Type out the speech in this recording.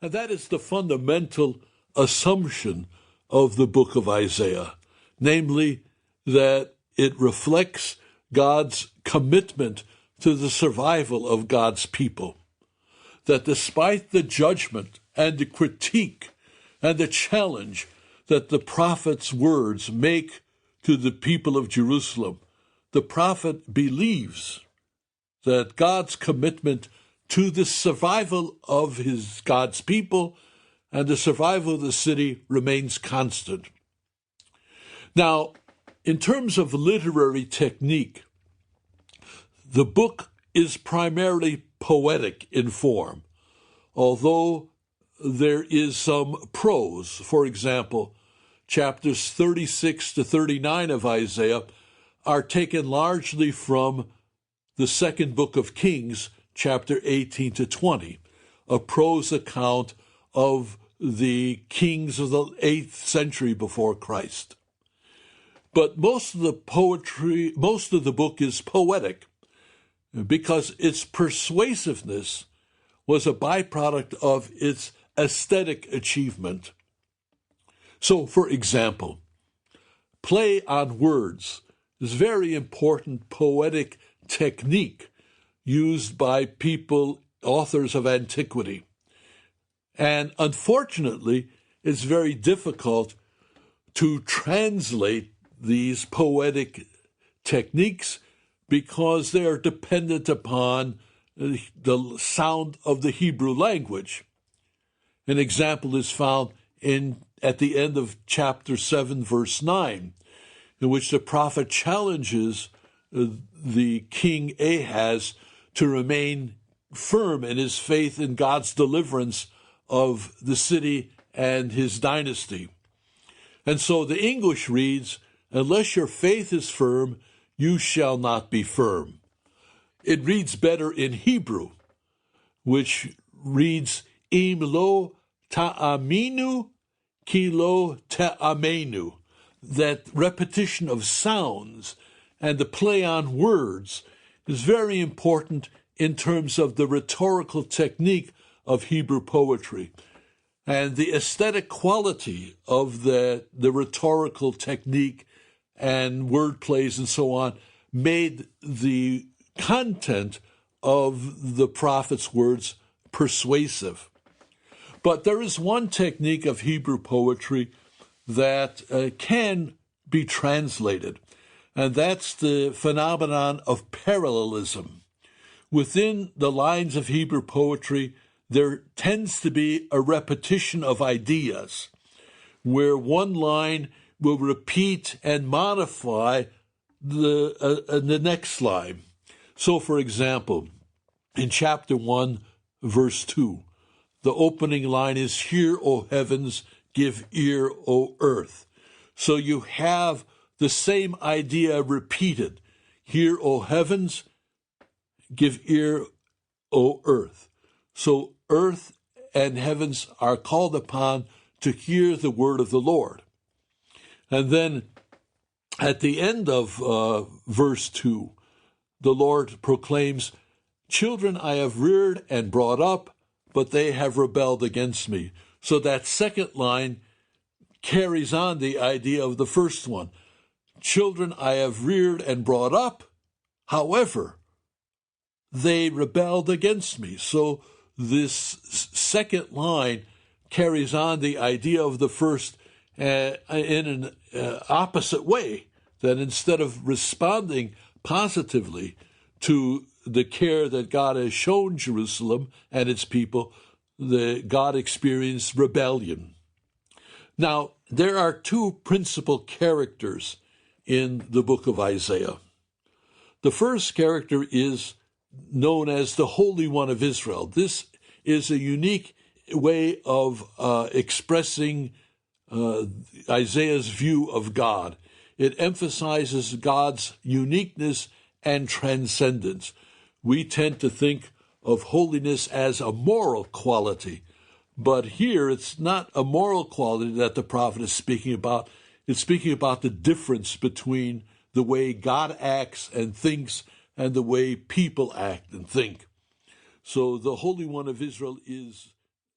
And that is the fundamental assumption of the book of Isaiah, namely that it reflects God's commitment to the survival of God's people. That despite the judgment and the critique and the challenge that the prophet's words make to the people of Jerusalem, the prophet believes that God's commitment to the survival of God's people and the survival of the city remains constant. Now, in terms of literary technique, the book is primarily poetic in form, although there is some prose. For example, chapters 36 to 39 of Isaiah are taken largely from the second book of Kings, chapter 18 to 20, a prose account of the kings of the 8th century before Christ. But most of the book is poetic because its persuasiveness was a byproduct of its aesthetic achievement. So, for example, play on words is very important poetic technique used by authors of antiquity. And unfortunately, it's very difficult to translate these poetic techniques because they are dependent upon the sound of the Hebrew language. An example is found at the end of chapter 7, verse 9, in which the prophet challenges the king Ahaz to remain firm in his faith in God's deliverance of the city and his dynasty. And so the English reads, "Unless your faith is firm, you shall not be firm." It reads better in Hebrew, which reads, "Im lo ta'aminu, ki lo ta'amenu." That repetition of sounds and the play on words is very important in terms of the rhetorical technique of Hebrew poetry. And the aesthetic quality of the rhetorical technique and word plays and so on made the content of the prophet's words persuasive. But there is one technique of Hebrew poetry that can be translated, and that's the phenomenon of parallelism. Within the lines of Hebrew poetry, there tends to be a repetition of ideas, where one line will repeat and modify the next line. So, for example, in chapter 1, verse 2, the opening line is, "Hear, O heavens, give ear, O earth." So you have the same idea repeated. "Hear, O heavens, give ear, O earth." So earth and heavens are called upon to hear the word of the Lord. And then at the end of verse 2, the Lord proclaims, "Children I have reared and brought up, but they have rebelled against me." So that second line carries on the idea of the first one. Children I have reared and brought up, however, they rebelled against me. So this second line carries on the idea of the first in an opposite way, that instead of responding positively to the care that God has shown Jerusalem and its people, God experienced rebellion. Now, there are two principal characters in the book of Isaiah. The first character is known as the Holy One of Israel. This is a unique way of expressing Isaiah's view of God. It emphasizes God's uniqueness and transcendence. We tend to think of holiness as a moral quality, but here it's not a moral quality that the prophet is speaking about. It's speaking about the difference between the way God acts and thinks and the way people act and think. So the Holy One of Israel is